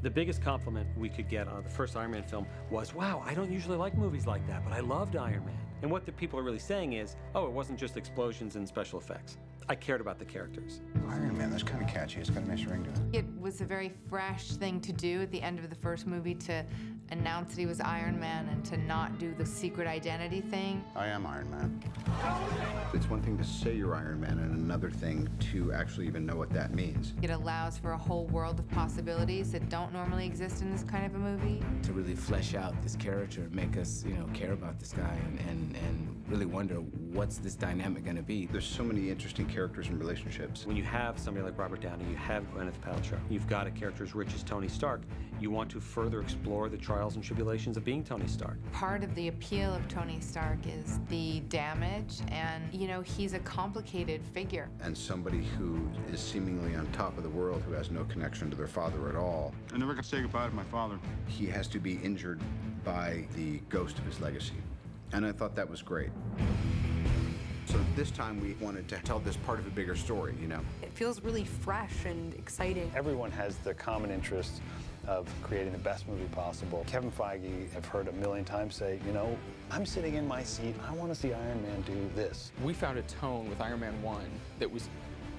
The biggest compliment we could get on the first Iron Man film was, wow, I don't usually like movies like that, but I loved Iron Man. And what the people are really saying is, oh, it wasn't just explosions and special effects. I cared about the characters. Iron Man, that's kind of catchy. It's got a nice ring to it. It was a very fresh thing to do at the end of the first movie, to announce that he was Iron Man and to not do the secret identity thing. I am Iron Man. It's one thing to say you're Iron Man and another thing to actually even know what that means. It allows for a whole world of possibilities that don't normally exist in this kind of a movie. To really flesh out this character, make us, care about this guy and really wonder what's this dynamic gonna be. There's so many interesting characters and relationships. When you have somebody like Robert Downey, you have Gwyneth Paltrow, you've got a character as rich as Tony Stark, you want to further explore the trials and tribulations of being Tony Stark. Part of the appeal of Tony Stark is the damage, and, he's a complicated figure. And somebody who is seemingly on top of the world, who has no connection to their father at all. I never got to say goodbye to my father. He has to be injured by the ghost of his legacy. And I thought that was great. So this time we wanted to tell this part of a bigger story, It feels really fresh and exciting. Everyone has the common interest of creating the best movie possible. Kevin Feige, I've heard a million times say, I'm sitting in my seat, I want to see Iron Man do this. We found a tone with Iron Man 1 that was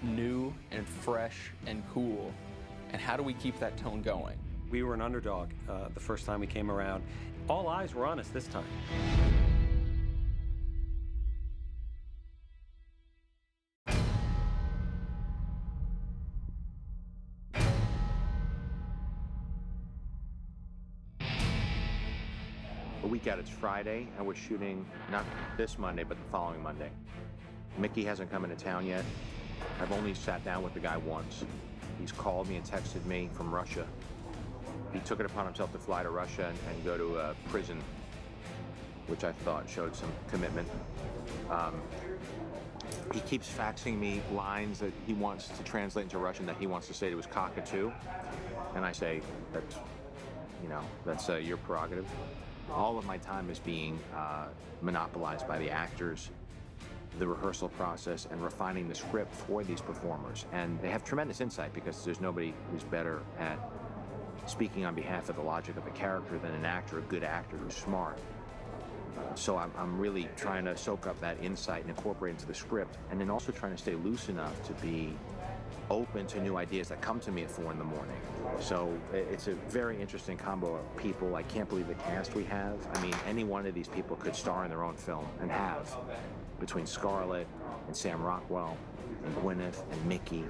new and fresh and cool. And how do we keep that tone going? We were an underdog the first time we came around. All eyes were on us this time. A week out, it's Friday, and we're shooting not this Monday, but the following Monday. Mickey hasn't come into town yet. I've only sat down with the guy once. He's called me and texted me from Russia. He took it upon himself to fly to Russia and go to a prison, which I thought showed some commitment. He keeps faxing me lines that he wants to translate into Russian that he wants to say to his cockatoo. And I say, that's your prerogative. All of my time is being monopolized by the actors, the rehearsal process, and refining the script for these performers. And they have tremendous insight because there's nobody who's better at speaking on behalf of the logic of a character than an actor, a good actor who's smart. So I'm really trying to soak up that insight and incorporate it into the script, and then also trying to stay loose enough to be open to new ideas that come to me at 4 in the morning. So it's a very interesting combo of people. I can't believe the cast we have. I mean, any one of these people could star in their own film, and have, between Scarlett and Sam Rockwell and Gwyneth and Mickey,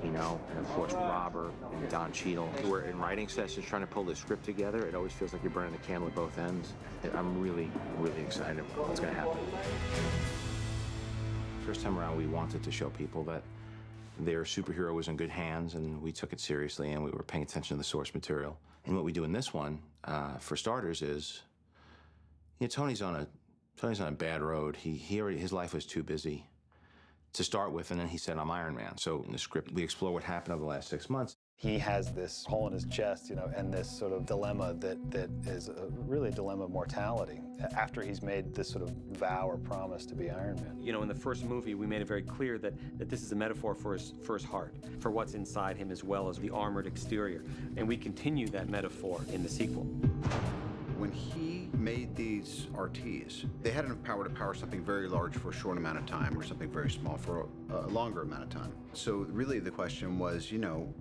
and of course Robert and Don Cheadle. We're in writing sessions trying to pull this script together. It always feels like you're burning the candle at both ends. I'm really, really excited about what's going to happen. First time around, we wanted to show people that their superhero was in good hands, and we took it seriously, and we were paying attention to the source material. And what we do in this one, for starters, is Tony's on a bad road. His life was too busy to start with, and then he said, I'm Iron Man. So in the script, we explore what happened over the last 6 months. He has this hole in his chest, and this sort of dilemma that is really a dilemma of mortality after he's made this sort of vow or promise to be Iron Man. In the first movie, we made it very clear that this is a metaphor for his heart, for what's inside him as well as the armored exterior. And we continue that metaphor in the sequel. When he made these RTs, they had enough power to power something very large for a short amount of time or something very small for a longer amount of time. So really the question was,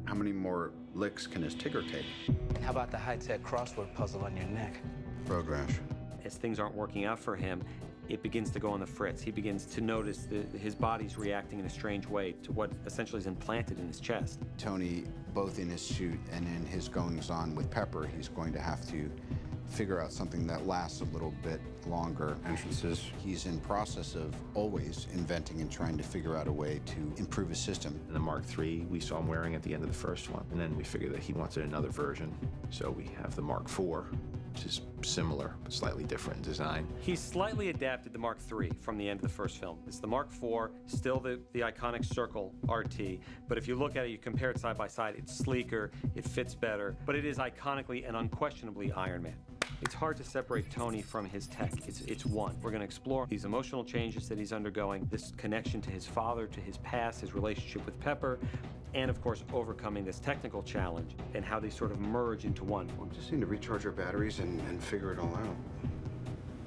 how many more licks can his Tigger take? How about the high-tech crossword puzzle on your neck? Road rash. As things aren't working out for him, it begins to go on the fritz. He begins to notice his body's reacting in a strange way to what essentially is implanted in his chest. Tony, both in his suit and in his goings-on with Pepper, he's going to have to figure out something that lasts a little bit longer. Entrances. He's in process of always inventing and trying to figure out a way to improve his system. The Mark III we saw him wearing at the end of the first one, and then we figured that he wanted another version, so we have the Mark IV, which is similar but slightly different in design. He's slightly adapted the Mark III from the end of the first film. It's the Mark IV, still the iconic circle RT, but if you look at it, you compare it side by side, it's sleeker, it fits better, but it is iconically and unquestionably Iron Man. It's hard to separate Tony from his tech. It's one. We're going to explore these emotional changes that he's undergoing, this connection to his father, to his past, his relationship with Pepper, and of course, overcoming this technical challenge and how they sort of merge into one. We just need to recharge our batteries and figure it all out.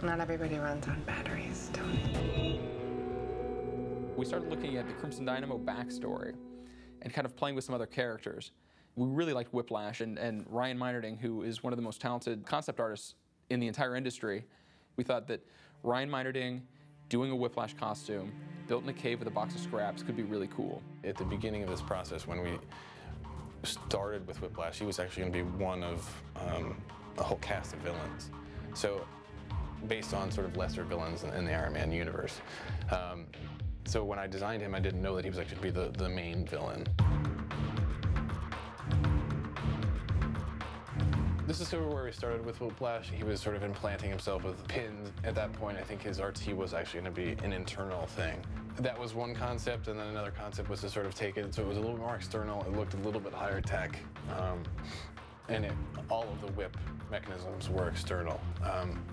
Not everybody runs on batteries, Tony. We started looking at the Crimson Dynamo backstory and kind of playing with some other characters. We really liked Whiplash and Ryan Meinerding, who is one of the most talented concept artists in the entire industry. We thought that Ryan Meinerding doing a Whiplash costume, built in a cave with a box of scraps, could be really cool. At the beginning of this process, when we started with Whiplash, he was actually going to be one of a whole cast of villains. So, based on sort of lesser villains in the Iron Man universe. So when I designed him, I didn't know that he was actually going to be the main villain. This is sort of where we started with Whiplash. He was sort of implanting himself with pins. At that point, I think his RT was actually going to be an internal thing. That was one concept, and then another concept was to sort of take it so it was a little more external. It looked a little bit higher tech, and all of the whip mechanisms were external.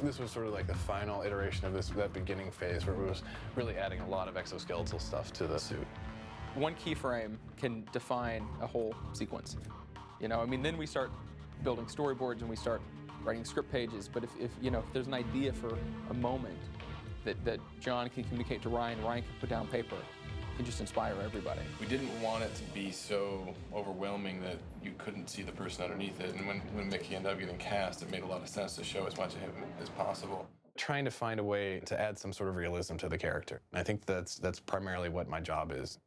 This was sort of like the final iteration of that beginning phase where it was really adding a lot of exoskeletal stuff to the suit. One keyframe can define a whole sequence. You know, I mean, then we start building storyboards and we start writing script pages. But if there's an idea for a moment that John can communicate to Ryan, Ryan can put down paper, it can just inspire everybody. We didn't want it to be so overwhelming that you couldn't see the person underneath it. And when Mickey ended up getting cast, it made a lot of sense to show as much of him as possible. Trying to find a way to add some sort of realism to the character. I think that's primarily what my job is.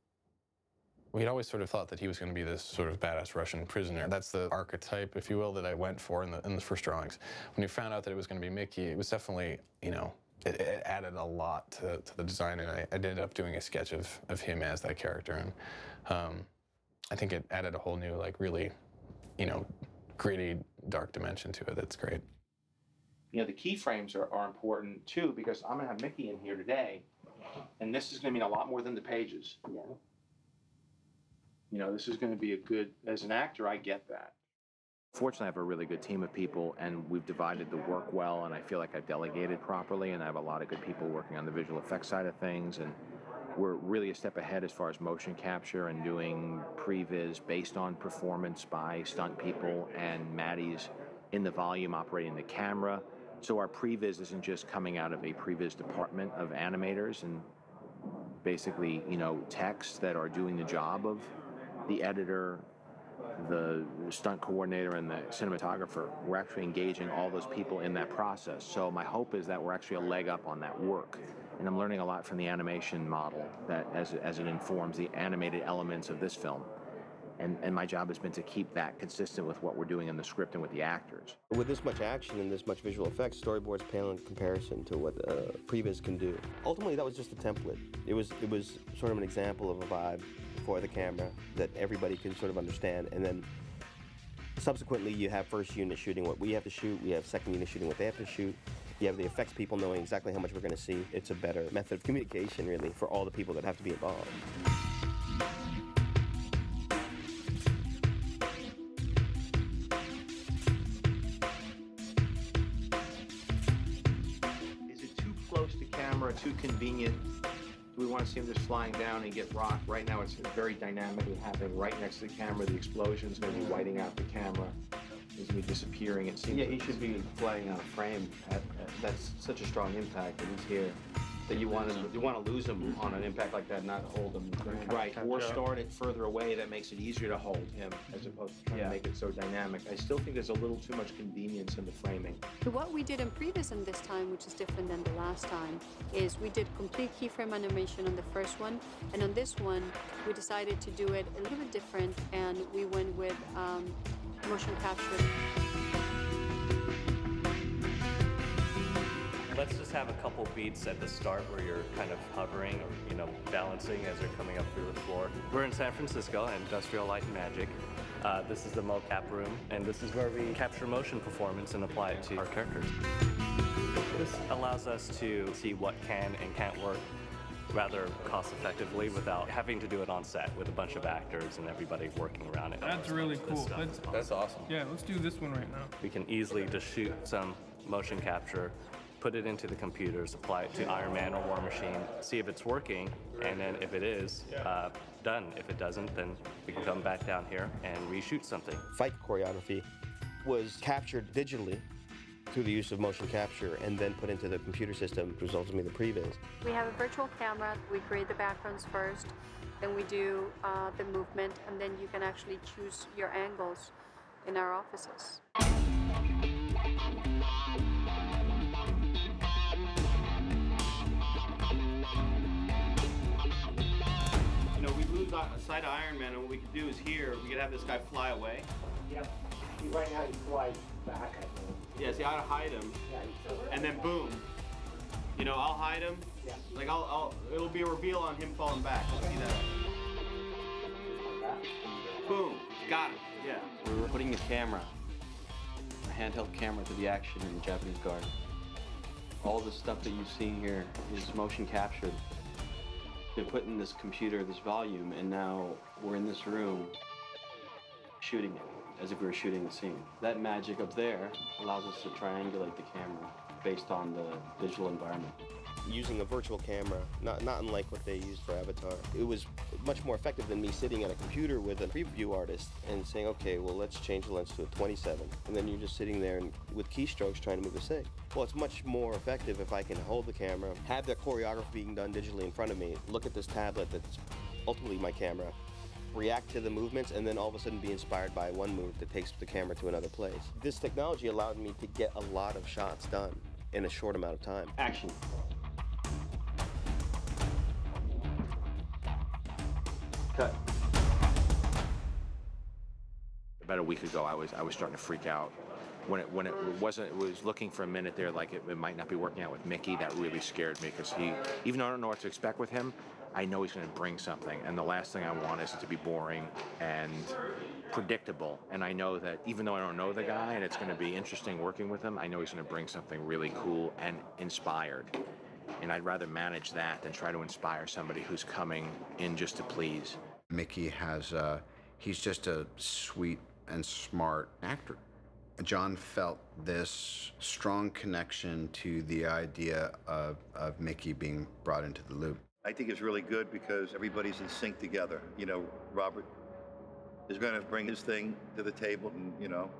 We'd always sort of thought that he was going to be this sort of badass Russian prisoner. That's the archetype, if you will, that I went for in the first drawings. When you found out that it was going to be Mickey, it was definitely, it added a lot to the design, and I ended up doing a sketch of him as that character. And I think it added a whole new, really, gritty, dark dimension to it. That's great. The keyframes are important, too, because I'm going to have Mickey in here today, and this is going to mean a lot more than the pages. This is going to be as an actor, I get that. Fortunately, I have a really good team of people, and we've divided the work well, and I feel like I've delegated properly, and I have a lot of good people working on the visual effects side of things, and we're really a step ahead as far as motion capture and doing previs based on performance by stunt people, and Maddie's in the volume operating the camera. So our previs isn't just coming out of a previs department of animators and basically, techs that are doing the job of the editor, the stunt coordinator, and the cinematographer. We're actually engaging all those people in that process. So my hope is that we're actually a leg up on that work. And I'm learning a lot from the animation model that as it informs the animated elements of this film. And my job has been to keep that consistent with what we're doing in the script and with the actors. With this much action and this much visual effects, storyboards pale in comparison to what previs can do. Ultimately, that was just a template. It was sort of an example of a vibe for the camera that everybody can sort of understand. And then subsequently, you have first unit shooting what we have to shoot. We have second unit shooting what they have to shoot. You have the effects people knowing exactly how much we're going to see. It's a better method of communication, really, for all the people that have to be involved. Too convenient? Do we want to see him just flying down and get rocked? Right now it's very dynamically happening right next to the camera. The explosion's going to be whiting out the camera. He's going to be disappearing. It seems he should be flying out of frame. That's such a strong impact that he's here. That you want to lose him on an impact like that, not hold him. Right, or start it further away. That makes it easier to hold him as opposed to trying to make it so dynamic. I still think there's a little too much convenience in the framing. What we did in previs in this time, which is different than the last time, is we did complete keyframe animation on the first one, and on this one we decided to do it a little bit different, and we went with motion capture. Let's just have a couple beats at the start where you're kind of hovering or, balancing as you're coming up through the floor. We're in San Francisco at Industrial Light and Magic. This is the mocap room, and this is where we capture motion performance and apply it to our characters. This allows us to see what can and can't work rather cost effectively without having to do it on set with a bunch of actors and everybody working around it. That's really cool. That's awesome. Yeah, let's do this one right now. We can easily just shoot some motion capture, put it into the computers, apply it to Iron Man or War Machine, see if it's working, and then if it is, done. If it doesn't, then we can come back down here and reshoot something. Fight choreography was captured digitally through the use of motion capture and then put into the computer system, which was ultimately the previs. We have a virtual camera. We create the backgrounds first, then we do the movement, and then you can actually choose your angles in our offices. You know, we lose sight of Iron Man, and what we could do is here, we could have this guy fly away. Yep. Right now he flies back, I think. Yeah, see, I'd hide him, and then boom. You know, I'll hide him. Yeah. Like it'll be a reveal on him falling back. You'll see that. Boom, got him. Yeah. We were putting a camera, a handheld camera, to the action in the Japanese garden. All the stuff that you've seen here is motion captured. Been put in this computer, this volume, and now we're in this room shooting it as if we were shooting the scene. That magic up there allows us to triangulate the camera based on the digital environment. Using a virtual camera, not unlike what they used for Avatar, it was much more effective than me sitting at a computer with a preview artist and saying, okay, well, let's change the lens to a 27. And then you're just sitting there and with keystrokes trying to move the sig. Well, it's much more effective if I can hold the camera, have the choreography being done digitally in front of me, look at this tablet that's ultimately my camera, react to the movements, and then all of a sudden be inspired by one move that takes the camera to another place. This technology allowed me to get a lot of shots done in a short amount of time. Action. Cut. About a week ago, I was starting to freak out. When it was looking for a minute there, like it might not be working out with Mickey. That really scared me because even though I don't know what to expect with him, I know he's going to bring something, and the last thing I want is it to be boring and predictable. And I know that even though I don't know the guy and it's going to be interesting working with him, I know he's going to bring something really cool and inspired. And I'd rather manage that than try to inspire somebody who's coming in just to please. Mickey has, he's just a sweet and smart actor. John felt this strong connection to the idea of Mickey being brought into the loop. I think it's really good because everybody's in sync together. You know, Robert is going to bring his thing to the table, and, you know,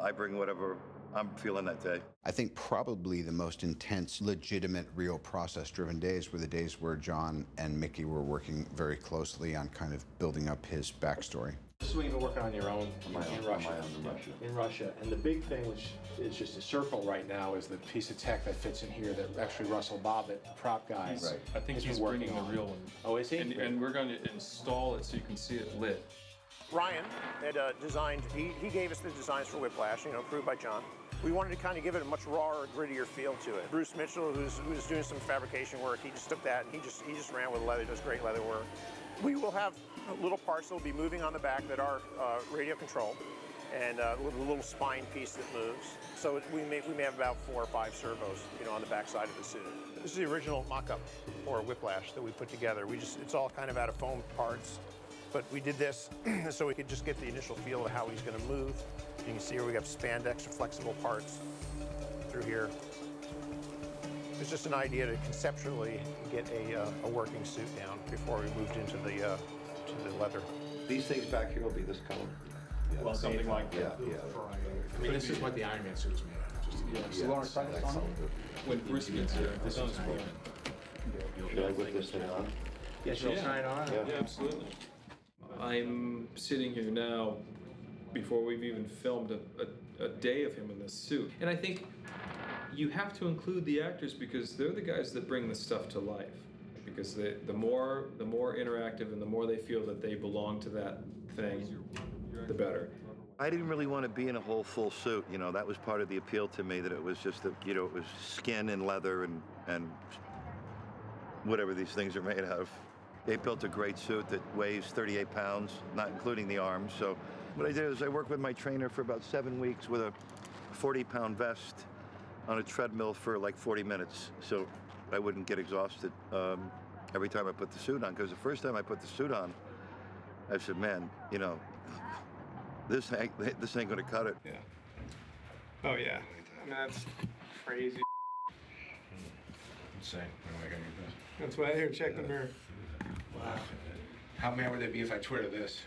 I bring whatever I'm feeling that day. I think probably the most intense, legitimate, real process-driven days were the days where John and Mickey were working very closely on kind of building up his backstory. This is what you've been working on your own in Russia. In Russia. And the big thing, which is just a circle right now, is the piece of tech that fits in here that actually Russell Bobbitt, the prop guy, I think he's bringing the real one. Oh, is he? And we're going to install it so you can see it lit. Ryan had designed, he gave us the designs for Whiplash, you know, approved by John. We wanted to kind of give it a much rawer, grittier feel to it. Bruce Mitchell, who's doing some fabrication work, he just took that and he just ran with leather, does great leather work. We will have little parts that will be moving on the back that are radio controlled, and with a little spine piece that moves. So we may have about 4 or 5 servos, you know, on the back side of the suit. This is the original mock-up for Whiplash that we put together. It's all kind of out of foam parts, but we did this so we could just get the initial feel of how he's going to move. You can see here we have spandex or flexible parts through here. It's just an idea to conceptually get a working suit down before we moved into the leather. These things back here will be this color. Yeah, well, something like that. Yeah. I mean, this is what the Iron Man suit is made out of. So Lawrence, when Bruce gets here, this is broken. Should I whip this thing on? Yes, you'll try it on? Yeah, absolutely. I'm sitting here now before we've even filmed a day of him in this suit. And I think you have to include the actors because they're the guys that bring the stuff to life. Because the more interactive and the more they feel that they belong to that thing, the better. I didn't really want to be in a whole full suit. You know, that was part of the appeal to me, that it was just, you know, it was skin and leather and whatever these things are made out of. They built a great suit that weighs 38 pounds, not including the arms. So what I did is I worked with my trainer for about 7 weeks with a 40-pound vest on a treadmill for like 40 minutes. So I wouldn't get exhausted every time I put the suit on. Because the first time I put the suit on, I said, man, you know, this ain't gonna cut it. Yeah. Oh yeah. That's crazy. Insane. That's why I here check the mirror. Wow. How mad would they be if I Twitter this?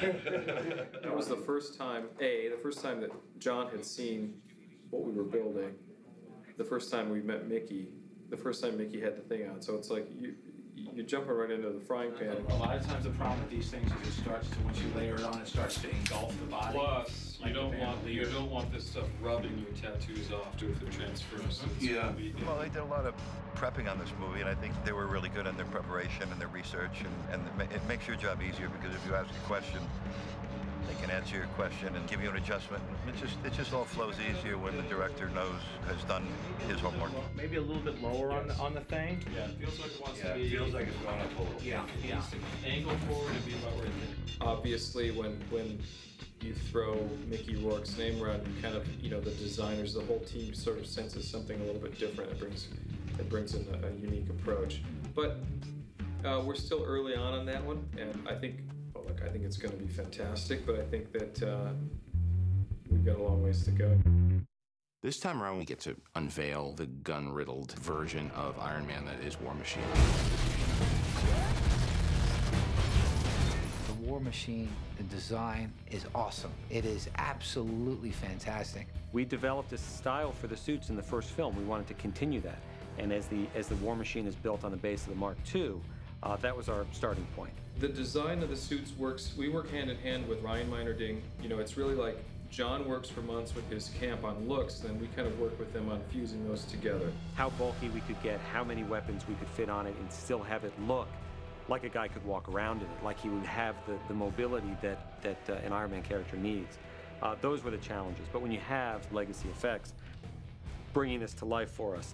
It was the first time that John had seen what we were building, the first time we met Mickey, the first time Mickey had the thing out. So it's like you're jumping right into the frying pan. A lot of times the problem with these things is it starts to, once you layer it on, it starts to engulf the body. Plus, you don't want this stuff rubbing your tattoos off if it transfers. Yeah. Well, they did a lot of prepping on this movie, and I think they were really good in their preparation and their research, and it makes your job easier because if you ask a question, they can answer your question and give you an adjustment. It just all flows easier when the director has done his homework. Maybe a little bit lower on the thing. Yeah, it feels like it wants to be. It feels like it's going up a little. Yeah. Angle forward and be about right there. Obviously, when you throw Mickey Rourke's name around, you kind of, the designers, the whole team sort of senses something a little bit different. It brings in a unique approach. But we're still early on that one, and I think it's going to be fantastic, but I think that we've got a long ways to go. This time around, we get to unveil the gun-riddled version of Iron Man that is War Machine. The War Machine, the design is awesome. It is absolutely fantastic. We developed a style for the suits in the first film. We wanted to continue that. And as the War Machine is built on the base of the Mark II, that was our starting point. The design of the suits works. We work hand in hand with Ryan Meinerding. It's really like John works for months with his camp on looks, then we kind of work with them on fusing those together. How bulky we could get, how many weapons we could fit on it and still have it look like a guy could walk around in it, like he would have the mobility that an Iron Man character needs. Those were the challenges. But when you have Legacy Effects bringing this to life for us,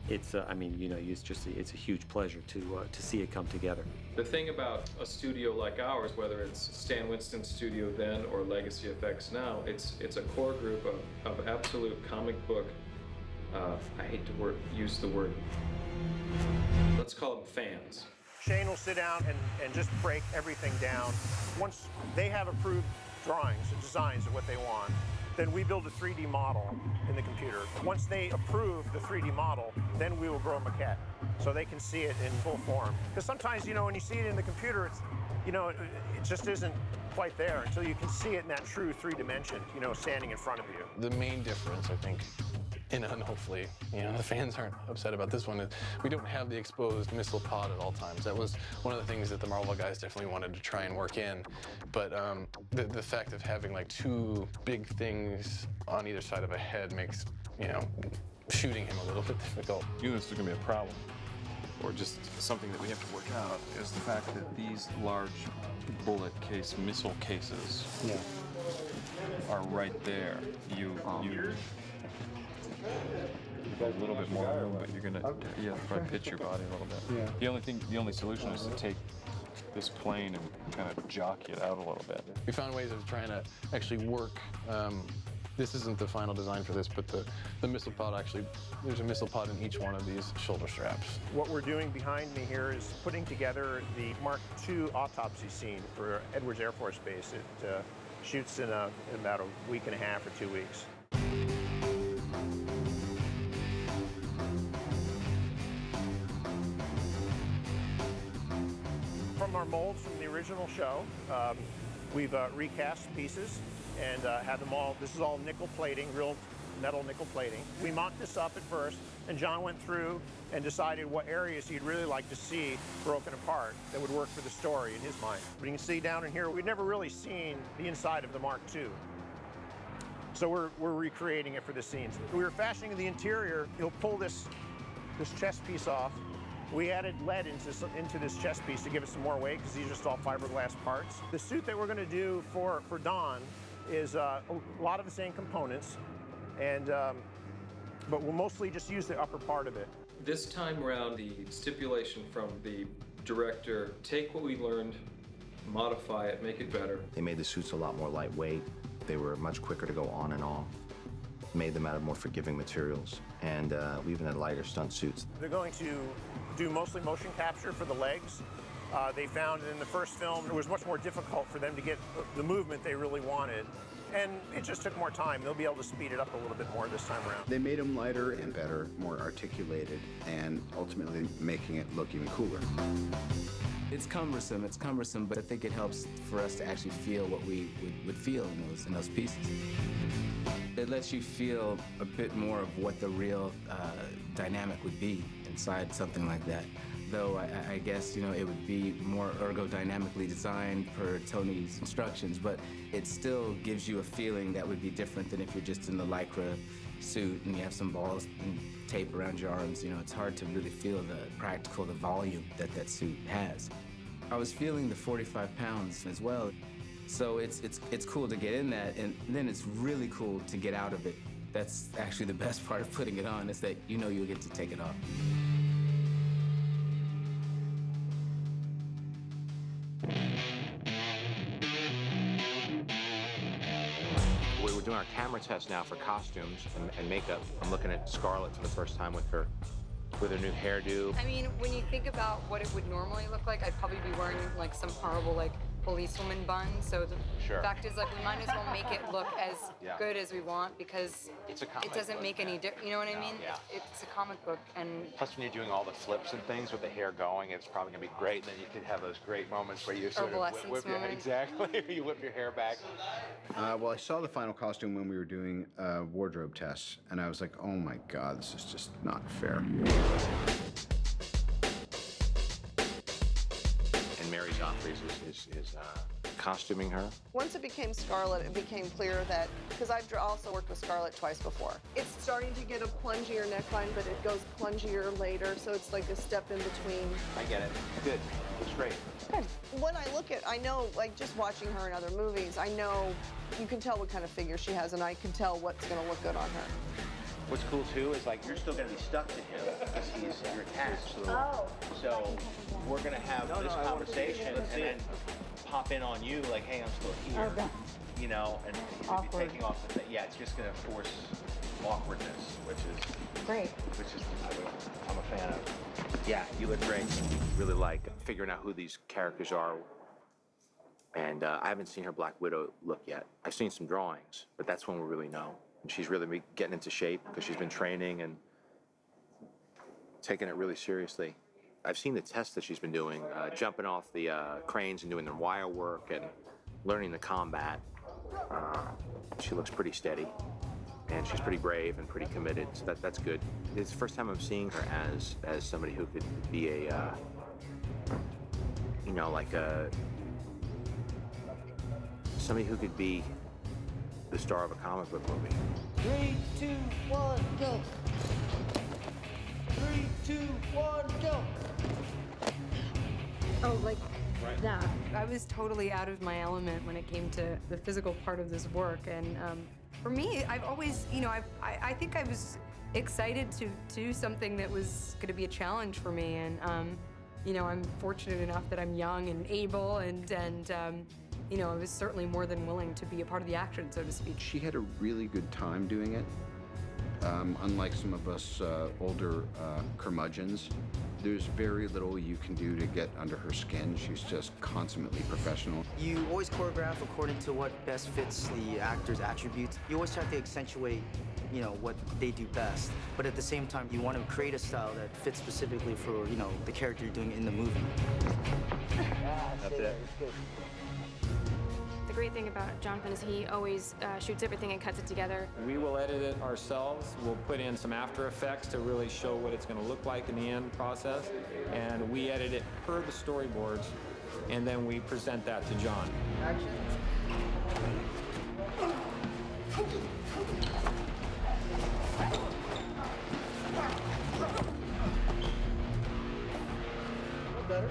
it's a huge pleasure to see it come together. The thing about a studio like ours, whether it's Stan Winston's studio then or Legacy Effects now, it's a core group of absolute comic book, I hate to use the word, let's call them fans. Shane will sit down and just break everything down. Once they have approved drawings and designs of what they want, then we build a 3D model in the computer. Once they approve the 3D model, then we will grow a maquette so they can see it in full form. Because sometimes, when you see it in the computer, it's, it just isn't quite there until you can see it in that true 3 dimension, standing in front of you. The main difference, I think, and hopefully, the fans aren't upset about this one, is we don't have the exposed missile pod at all times. That was one of the things that the Marvel guys definitely wanted to try and work in. But the fact of having like 2 big things on either side of a head makes, shooting him a little bit difficult. You know this is going to be a problem, or just something that we have to work out, is the fact that these large bullet case missile cases are right there. You've got a little bit more room, but you're gonna probably pitch your body a little bit. Yeah. The only solution is to take this plane and kind of jockey it out a little bit. We found ways of trying to actually work. This isn't the final design for this, but the missile pod actually, there's a missile pod in each one of these shoulder straps. What we're doing behind me here is putting together the Mark II autopsy scene for Edwards Air Force Base. It shoots in about a week and a half or 2 weeks. From our molds from the original show, we've recast pieces and had them all, this is all nickel plating, real metal nickel plating. We mocked this up at first, and John went through and decided what areas he'd really like to see broken apart that would work for the story in his mind. But you can see down in here, we'd never really seen the inside of the Mark II. So we're recreating it for the scenes. We were fashioning the interior. He'll pull this chest piece off. We added lead into this chest piece to give it some more weight because these are just all fiberglass parts. The suit that we're going to do for Don is a lot of the same components, and but we'll mostly just use the upper part of it. This time around, the stipulation from the director, take what we learned, modify it, make it better. They made the suits a lot more lightweight. They were much quicker to go on and off. Made them out of more forgiving materials, and we even had lighter stunt suits. They're going to do mostly motion capture for the legs. They found in the first film it was much more difficult for them to get the movement they really wanted, And it just took more time. They'll be able to speed it up a little bit more this time around. They made him lighter and better, more articulated, and ultimately making it look even cooler. It's cumbersome, but I think it helps for us to actually feel what we would feel in those pieces. It lets you feel a bit more of what the real dynamic would be inside something like that. Though I guess, it would be more ergodynamically designed per Tony's instructions, but it still gives you a feeling that would be different than if you're just in the Lycra suit and you have some balls and tape around your arms. It's hard to really feel the volume that suit has. I was feeling the 45 pounds as well. So it's cool to get in that, and then it's really cool to get out of it. That's actually the best part of putting it on, is that you'll get to take it off. We're doing our camera test now for costumes and makeup. I'm looking at Scarlett for the first time with her new hairdo. I mean, when you think about what it would normally look like, I'd probably be wearing like some horrible policewoman bun. So the fact is, we might as well make it look as good as we want, because it doesn't make any difference. You know what I mean? Yeah. It's a comic book, and plus when you're doing all the flips and things with the hair going, it's probably gonna be great. And then you could have those great moments where you sort of whip your exactly. You whip your hair back. Well, I saw the final costume when we were doing wardrobe tests, and I was like, oh my God, this is just not fair. And Mary Joffrey is costuming her. Once it became Scarlett, it became clear that, because I've also worked with Scarlett twice before, it's starting to get a plungier neckline, but it goes plungier later, so it's like a step in between. I get it. Good. Looks great. Good. When I know, just watching her in other movies, I know you can tell what kind of figure she has, and I can tell what's going to look good on her. What's cool too is you're still gonna be stuck to him because you're attached. So we're gonna have this conversation and then pop in on you hey, I'm still here. Okay. And he's gonna be taking off the thing. Yeah, it's just gonna force awkwardness, which is great. I'm a fan of. Yeah, you look great. Really like figuring out who these characters are. And I haven't seen her Black Widow look yet. I've seen some drawings, but that's when we really know. She's really getting into shape because she's been training and taking it really seriously. I've seen the tests that she's been doing, jumping off the cranes and doing the wire work and learning the combat. She looks pretty steady, and she's pretty brave and pretty committed, so that's good. It's the first time I'm seeing her as somebody who could be somebody who could be the star of a comic book movie. 3, 2, 1, go. 3, 2, 1, go. Oh, that. I was totally out of my element when it came to the physical part of this work, and for me, I've always, I think I was excited to do something that was going to be a challenge for me, and I'm fortunate enough that I'm young and able, and I was certainly more than willing to be a part of the action, so to speak. She had a really good time doing it. Unlike some of us older curmudgeons, there's very little you can do to get under her skin. She's just consummately professional. You always choreograph according to what best fits the actor's attributes. You always try to accentuate, what they do best. But at the same time, you want to create a style that fits specifically for, the character you're doing in the movie. That's it. The great thing about Jonathan is he always shoots everything and cuts it together. We will edit it ourselves. We'll put in some After Effects to really show what it's going to look like in the end process. And we edit it per the storyboards, and then we present that to John. Action. Better.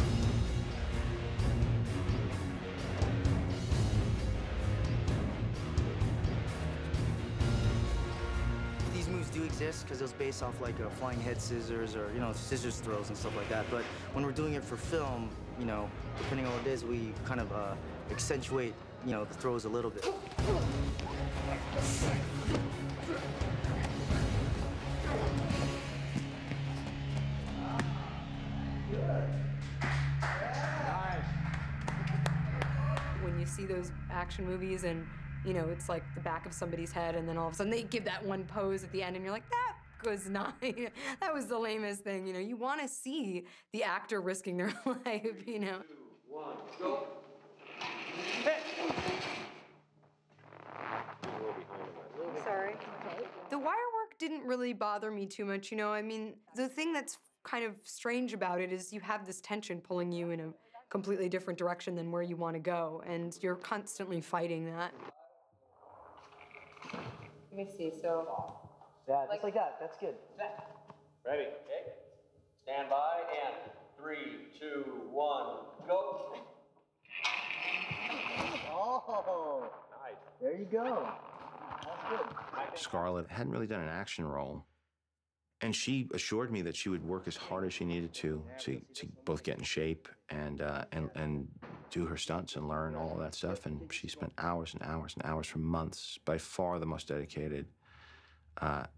These moves do exist because it was based off flying head scissors or scissors throws and stuff like that. But when we're doing it for film, depending on what it is, we kind of accentuate the throws a little bit. When you see those action movies and you know, it's like the back of somebody's head, and then all of a sudden they give that one pose at the end, and you're like, that was not, that was the lamest thing. You know, you want to see the actor risking their life, you know. 2, 1, go. Sorry. Okay. The wire work didn't really bother me too much, you know. I mean, the thing that's kind of strange about it is you have this tension pulling you in a completely different direction than where you want to go, and you're constantly fighting that. Let me see, so... Yeah, just like that. That's good. Ready? Okay. Stand by, and 3, 2, 1, go. Oh, Nice. there you go. That's good. Scarlett hadn't really done an action role, and she assured me that she would work as hard as she needed to both get in shape and do her stunts and learn all of that stuff. And she spent hours and hours and hours for months. By far the most dedicated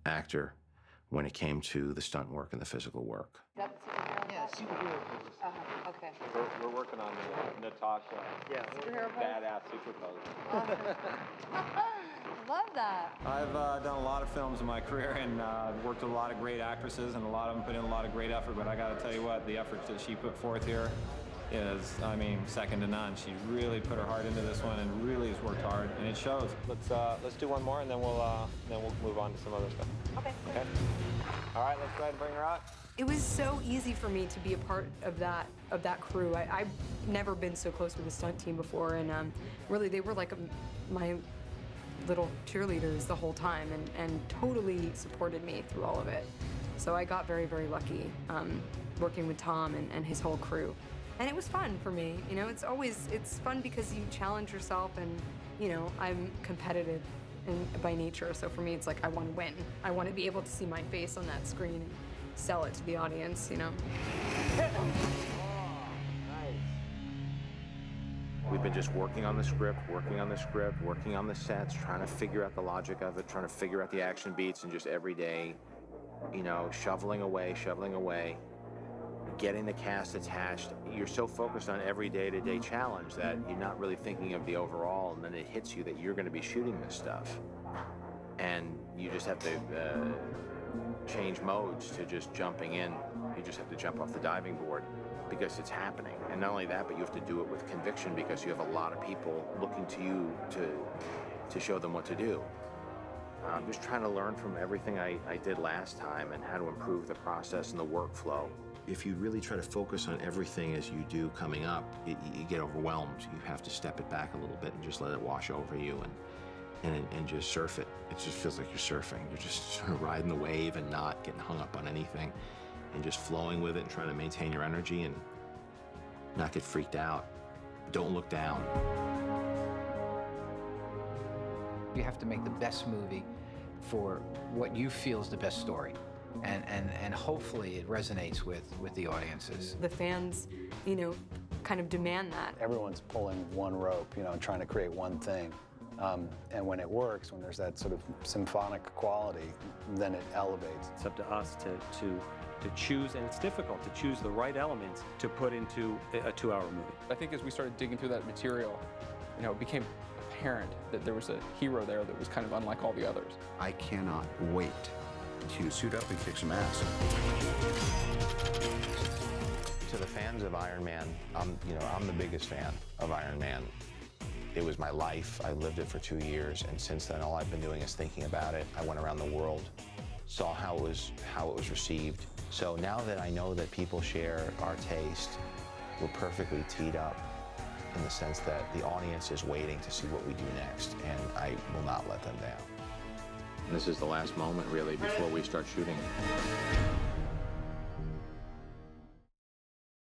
actor when it came to the stunt work and the physical work. Yeah, superhero pose. Okay. We're working on the Natasha Superhero pose? badass super pose. Love that. I've done a lot of films in my career and worked with a lot of great actresses, and a lot of them put in a lot of great effort, but I got to tell you what, the effort that she put forth here is, I mean, second to none. She really put her heart into this one and really has worked hard, and it shows. Let's do one more, and then we'll move on to some other stuff. Okay. Okay. All right, let's go ahead and bring her out. It was so easy for me to be a part of that crew. I've never been so close with a stunt team before, and really they were like my little cheerleaders the whole time, and totally supported me through all of it. So I got very, very lucky working with Tom and his whole crew. And it was fun for me. You know, it's fun because you challenge yourself, and, you know, I'm competitive by nature. So for me, it's like I want to win. I want to be able to see my face on that screen and sell it to the audience, you know. We've been just working on the script, working on the sets, trying to figure out the logic of it, trying to figure out the action beats, and just every day, you know, shoveling away, getting the cast attached. You're so focused on every day-to-day challenge that you're not really thinking of the overall, and then it hits you that you're going to be shooting this stuff. And you just have to change modes to just jumping in. You just have to jump off the diving board because it's happening. And not only that, but you have to do it with conviction because you have a lot of people looking to you to show them what to do. I'm just trying to learn from everything I did last time and how to improve the process and the workflow. If you really try to focus on everything as you do coming up, you get overwhelmed. You have to step it back a little bit and just let it wash over you and just surf it. It just feels like you're surfing. You're just sort of riding the wave and not getting hung up on anything and just flowing with it and trying to maintain your energy and not get freaked out. Don't look down. You have to make the best movie for what you feel is the best story. And hopefully it resonates with the audiences. The fans, you know, kind of demand that. Everyone's pulling one rope, you know, and trying to create one thing. And when it works, when there's that sort of symphonic quality, then it elevates. It's up to us to choose, and it's difficult to choose the right elements to put into a 2-hour movie. I think as we started digging through that material, you know, it became apparent that there was a hero there that was kind of unlike all the others. I cannot wait to suit up and kick some ass. To the fans of Iron Man, I'm the biggest fan of Iron Man. It was my life. I lived it for 2 years, and since then, all I've been doing is thinking about it. I went around the world, saw how it was received. So now that I know that people share our taste, we're perfectly teed up in the sense that the audience is waiting to see what we do next, and I will not let them down. This is the last moment, really, before we start shooting.